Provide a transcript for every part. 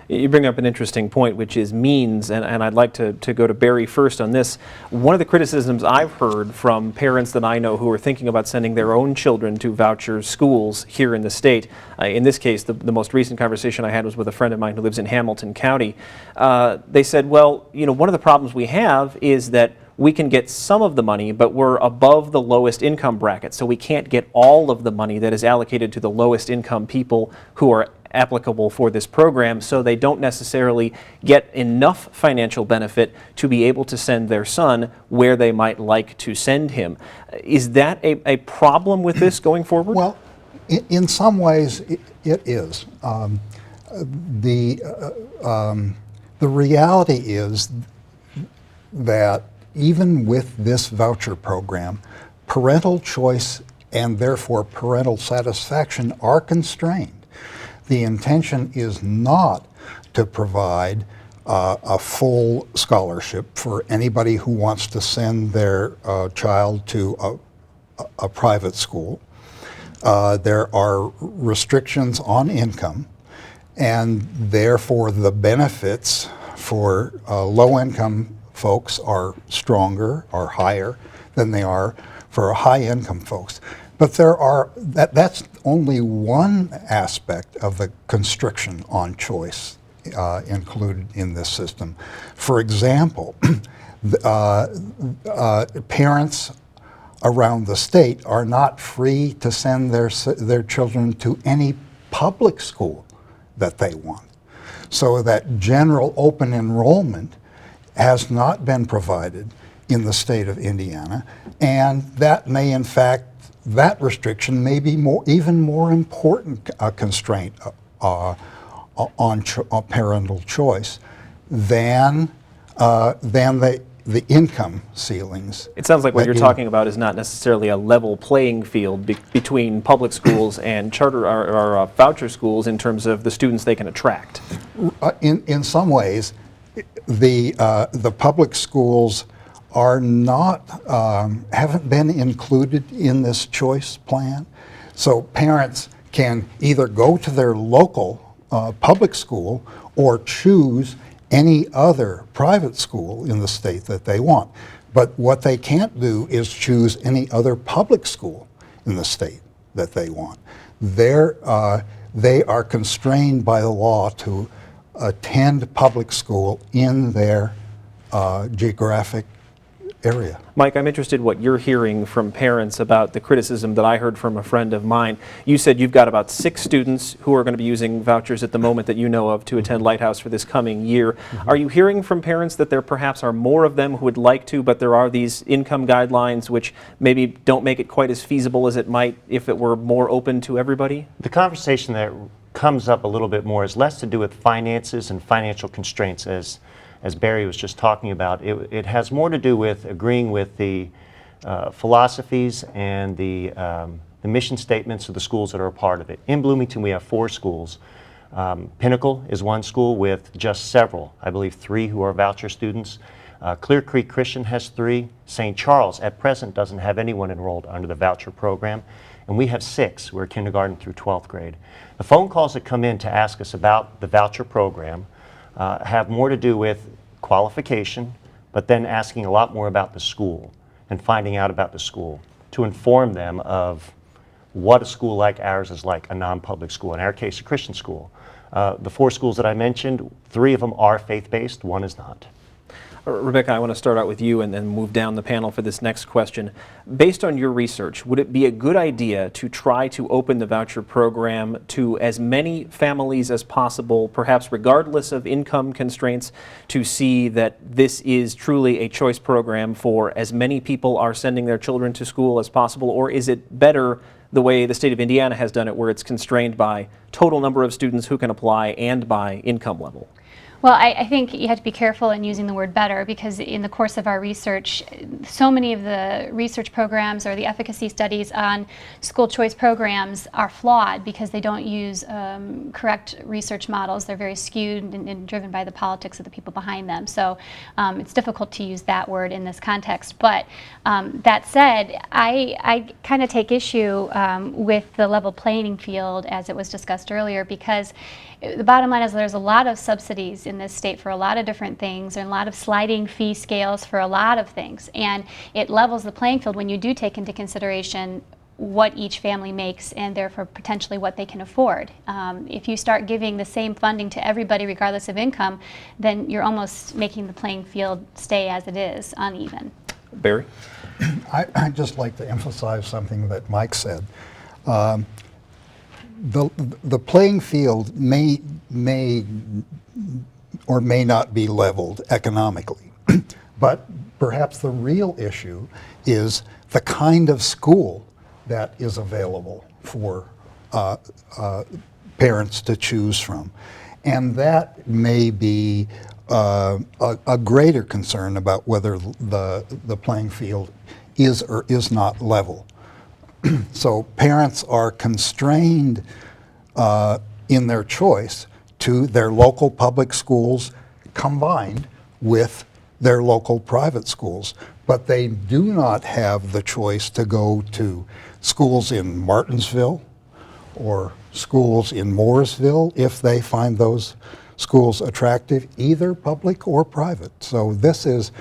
You bring up an interesting point, which is means, and I'd like to go to Barry first on this. One of the criticisms I've heard from parents that I know who are thinking about sending their own children to voucher schools here in the state, in this case, the most recent conversation I had was with a friend of mine who lives in Hamilton County. They said, well, you know, one of the problems we have is that we can get some of the money, but we're above the lowest income bracket, so we can't get all of the money that is allocated to the lowest income people who are applicable for this program, so they don't necessarily get enough financial benefit to be able to send their son where they might like to send him. Is that a problem with this going forward? Well, in some ways it is. The reality is that even with this voucher program, parental choice and therefore parental satisfaction are constrained. The intention is not to provide a full scholarship for anybody who wants to send their child to a private school. There are restrictions on income, and therefore the benefits for low-income folks are stronger or higher than they are for high-income folks. But that's only one aspect of the constriction on choice included in this system. For example, parents around the state are not free to send their children to any public school that they want. So that general open enrollment has not been provided in the state of Indiana, and that may in fact, that restriction may be even more important constraint on parental choice than the income ceilings. It sounds like what you're talking about is not necessarily a level playing field between public schools and charter or voucher schools in terms of the students they can attract. In some ways, the public schools are not, haven't been included in this choice plan. So parents can either go to their local public school or choose any other private school in the state that they want. But what they can't do is choose any other public school in the state that they want. They are constrained by the law to attend public school in their geographic area. Mike, I'm interested what you're hearing from parents about the criticism that I heard from a friend of mine. You said you've got about 6 students who are going to be using vouchers at the moment that you know of to attend Lighthouse for this coming year. Mm-hmm. Are you hearing from parents that there perhaps are more of them who would like to, but there are these income guidelines which maybe don't make it quite as feasible as it might if it were more open to everybody? The conversation that comes up a little bit more is less to do with finances and financial constraints, as Barry was just talking about. It has more to do with agreeing with the philosophies and the mission statements of the schools that are a part of it. In Bloomington, we have 4 schools. Pinnacle is one school with just several, I believe 3 who are voucher students. Clear Creek Christian has 3. St. Charles at present doesn't have anyone enrolled under the voucher program. And we have 6. We're kindergarten through 12th grade. The phone calls that come in to ask us about the voucher program have more to do with qualification, but then asking a lot more about the school and finding out about the school to inform them of what a school like ours is like, a non-public school, in our case a Christian school. The 4 schools that I mentioned, 3 of them are faith-based, 1 is not. Rebecca, I want to start out with you and then move down the panel for this next question. Based on your research, would it be a good idea to try to open the voucher program to as many families as possible, perhaps regardless of income constraints, to see that this is truly a choice program for as many people are sending their children to school as possible? Or is it better the way the state of Indiana has done it, where it's constrained by total number of students who can apply and by income level? Well, I think you have to be careful in using the word better, because in the course of our research, so many of the research programs or the efficacy studies on school choice programs are flawed because they don't use correct research models. They're very skewed and driven by the politics of the people behind them. So it's difficult to use that word in this context. But that said, I kind of take issue with the level playing field as it was discussed earlier, because the bottom line is there's a lot of subsidies in this state for a lot of different things, and a lot of sliding fee scales for a lot of things, and it levels the playing field when you do take into consideration what each family makes and therefore potentially what they can afford. If you start giving the same funding to everybody regardless of income, then you're almost making the playing field stay as it is, uneven. Barry? I'd just like to emphasize something that Mike said. The playing field may or may not be leveled economically, but perhaps the real issue is the kind of school that is available for parents to choose from. And that may be a greater concern about whether the playing field is or is not level. So parents are constrained in their choice to their local public schools combined with their local private schools, but they do not have the choice to go to schools in Martinsville or schools in Mooresville if they find those schools attractive, either public or private. So this is,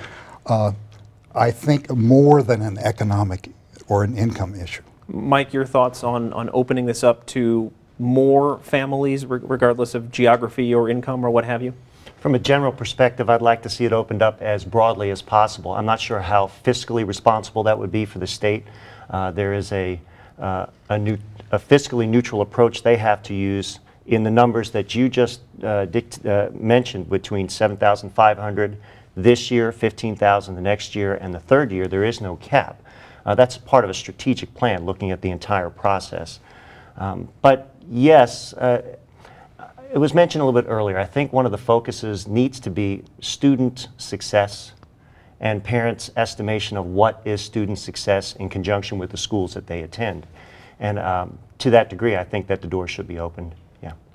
I think, more than an economic or an income issue. Mike, your thoughts on opening this up to more families, regardless of geography or income or what have you? From a general perspective, I'd like to see it opened up as broadly as possible. I'm not sure how fiscally responsible that would be for the state. There is a fiscally neutral approach they have to use in the numbers that you just mentioned, between 7,500 this year, 15,000 the next year, and the third year. There is no cap. That's part of a strategic plan looking at the entire process. But yes, it was mentioned a little bit earlier. I think one of the focuses needs to be student success and parents' estimation of what is student success in conjunction with the schools that they attend. And to that degree, I think that the door should be opened. Yeah.